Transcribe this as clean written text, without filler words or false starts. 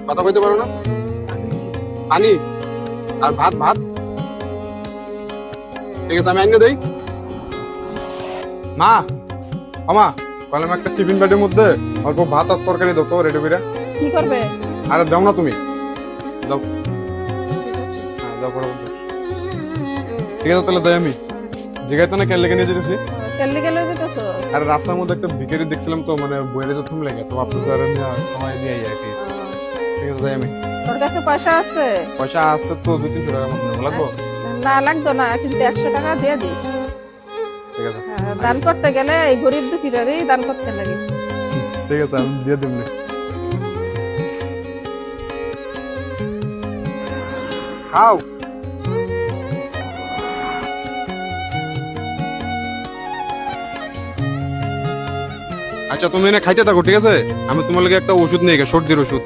কথা কইতে পারো না? পানি আর ভাত ভাত ঠিক আছে, আমি আনিয়ে দেই। মা আমা কলম একটা টিফিন ব্যাগের মধ্যে অল্প ভাত আর তরকারি দাও তো রেডি করে। কি করবে? আরে দাও না তুমি, দাও। হ্যাঁ দাও ফটাফট। ঠিক আছে তাহলে যাই আমি। জিগাইতো না কেন লেগে নিয়ে যেতেছি। কেল্লি গেলে যেতেছ? আর রাস্তার মধ্যে একটা ভিখারি দেখছিলাম তো, মানে বইয়ের যে থুম লেগে তো ভাবতেছি আর সময় দিয়ে আর কি। ঠিক আছে যাই আমি। তোর কাছে পয়সা আছে? পয়সা আছে তো 200-300 টাকা মতো লাগবো। না লাগতো না, কিন্তু 100 টাকা দিয়ে দিস। ঠিক আছে দান করতে গেলে এই গরিব দুঃখীরারই দান করতে লাগে। ঠিক আছে আমি দিয়ে দেব। খাও। আচ্ছা তুমি এনে খাইতে থাকো, ঠিক আছে? আমি তোমার লাগে একটা ওষুধ নিয়ে গে, সর্দির ওষুধ।